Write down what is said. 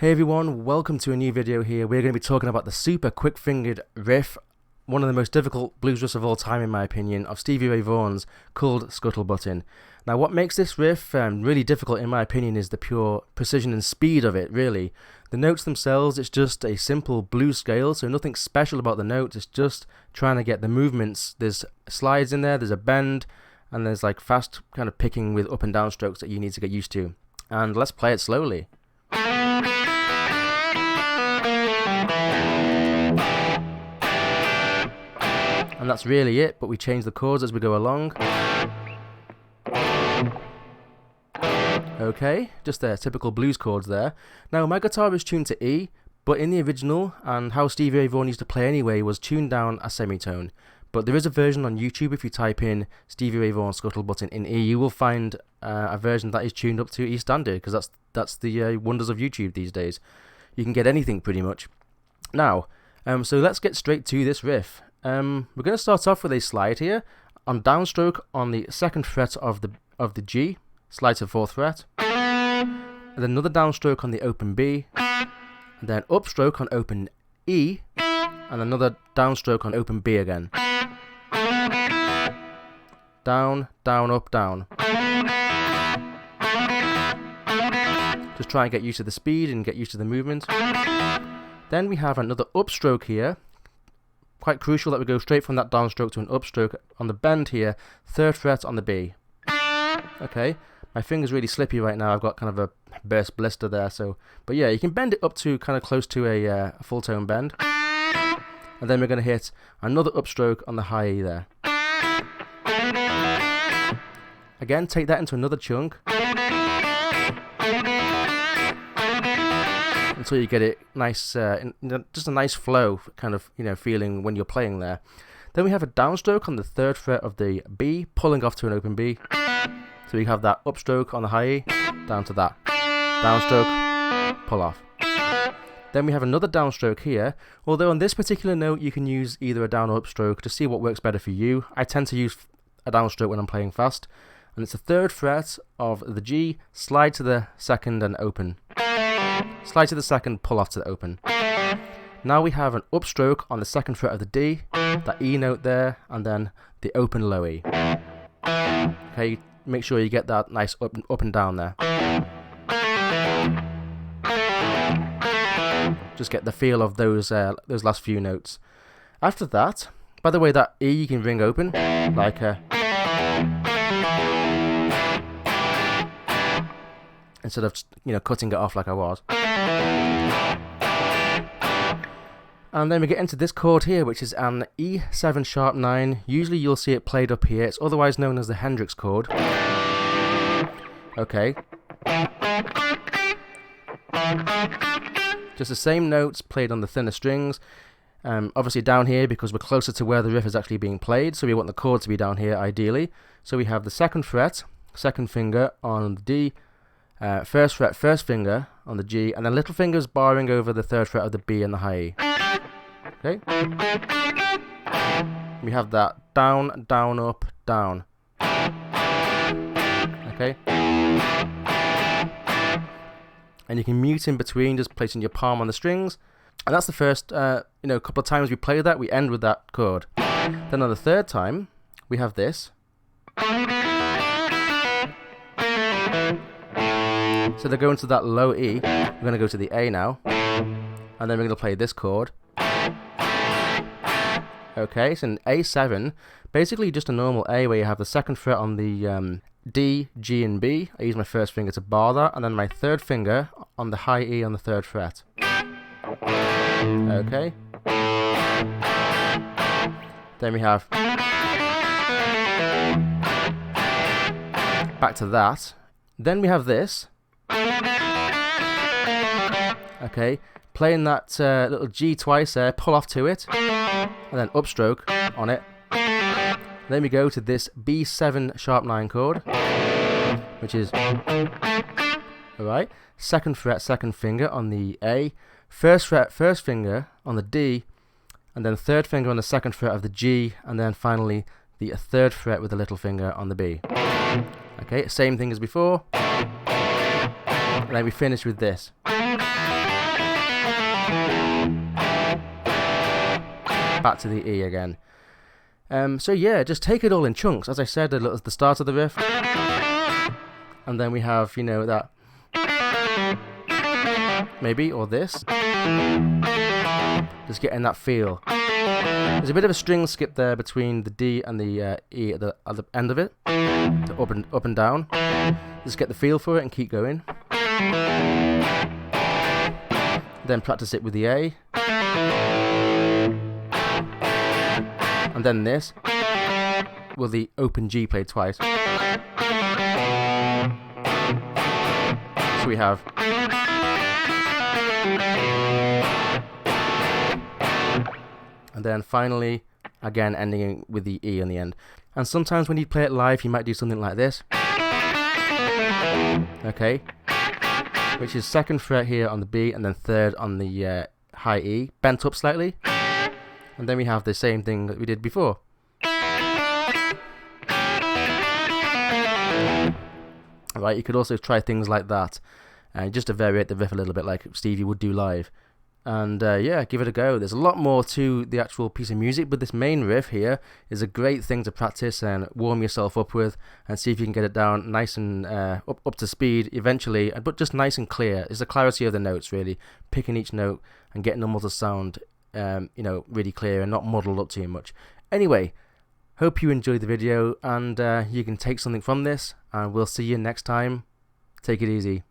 Hey everyone, welcome to a new video here. We're going to be talking about the super quick-fingered riff, one of the most difficult blues riffs of all time in my opinion, of Stevie Ray Vaughan's, called Scuttlebuttin. Now what makes this riff really difficult in my opinion is the pure precision and speed of it, really. The notes themselves, it's just a simple blues scale, so nothing special about the notes, it's just trying to get the movements. There's slides in there, there's a bend, and there's like fast kind of picking with up and down strokes that you need to get used to. And let's play it slowly. And that's really it, but we change the chords as we go along. Okay, just their typical blues chords there. Now my guitar is tuned to E, but in the original, and how Stevie Ray Vaughan used to play anyway, was tuned down a semitone. But there is a version on YouTube. If you type in Stevie Ray Vaughan Scuttlebuttin in E, you will find a version that is tuned up to E standard, because that's the wonders of YouTube these days. You can get anything pretty much. Now, so let's get straight to this riff. We're going to start off with a slide here on downstroke on the 2nd fret of the G, slide to the 4th fret, and then another downstroke on the open B, and then upstroke on open E, and another downstroke on open B again. Down, down, up, down. Just try and get used to the speed and get used to the movement. Then we have another upstroke here. Quite crucial that we go straight from that downstroke to an upstroke on the bend here, 3rd fret on the B. Okay, my finger's really slippy right now, I've got kind of a burst blister there, but yeah, you can bend it up to kind of close to a full tone bend. And then we're going to hit another upstroke on the high E there. Again, take that into another chunk until you get it nice, just a nice flow kind of, feeling when you're playing there. Then we have a downstroke on the 3rd fret of the B, pulling off to an open B. So you have that upstroke on the high E, down to that. Downstroke, pull off. Then we have another downstroke here, although on this particular note you can use either a down or upstroke to see what works better for you. I tend to use a downstroke when I'm playing fast. And it's the 3rd fret of the G, slide to the 2nd and open. Slide to the 2nd, pull off to the open. Now we have an upstroke on the 2nd fret of the D, that E note there, and then the open low E. Okay, make sure you get that nice up and down there. Just get the feel of those last few notes. After that, by the way, that E you can ring open, like instead of cutting it off like I was. And then we get into this chord here, which is an E7 sharp 9. Usually you'll see it played up here. It's otherwise known as the Hendrix chord. Okay. Just the same notes played on the thinner strings. Obviously down here because we're closer to where the riff is actually being played, so we want the chord to be down here ideally. So we have the 2nd fret, 2nd finger on the D, 1st fret, 1st finger on the G, and then little fingers barring over the 3rd fret of the B and the high E. Okay? We have that down, down, up, down. Okay? And you can mute in between, just placing your palm on the strings. And that's the first, couple of times we play that, we end with that chord. Then on the 3rd time, we have this. So to go into that low E, we're going to go to the A now, and then we're going to play this chord. Okay, so an A7, basically just a normal A where you have the 2nd fret on the D, G and B. I use my 1st finger to bar that, and then my 3rd finger on the high E on the 3rd fret. Okay. Then we have back to that. Then we have this. Okay, playing that little G twice there, pull off to it, and then upstroke on it. Then we go to this B7 sharp 9 chord, which is alright. 2nd fret, 2nd finger on the A, 1st fret, 1st finger on the D, and then 3rd finger on the 2nd fret of the G, and then finally the 3rd fret with the little finger on the B. Okay, same thing as before. And then we finish with this. back to the E again. So yeah, just take it all in chunks. As I said at the start of the riff. And then we have, you know, that maybe, or this. Just getting that feel. There's a bit of a string skip there between the D and the E at the end of it. The up and down. Just get the feel for it and keep going. Then practice it with the A. And then this with the open G played twice. So we have. And then finally, again ending with the E on the end. And sometimes when you play it live, you might do something like this. Okay. Which is 2nd fret here on the B, and then 3rd on the high E, bent up slightly. And then we have the same thing that we did before. Right, you could also try things like that, just to variate the riff a little bit like Stevie would do live. And yeah, give it a go. There's a lot more to the actual piece of music, but this main riff here is a great thing to practice and warm yourself up with, and see if you can get it down nice and up to speed eventually, but just nice and clear. It's the clarity of the notes, really, picking each note and getting them all to sound you know, really clear and not muddled up too much. Anyway, hope you enjoyed the video and you can take something from this, and we'll see you next time. Take it easy.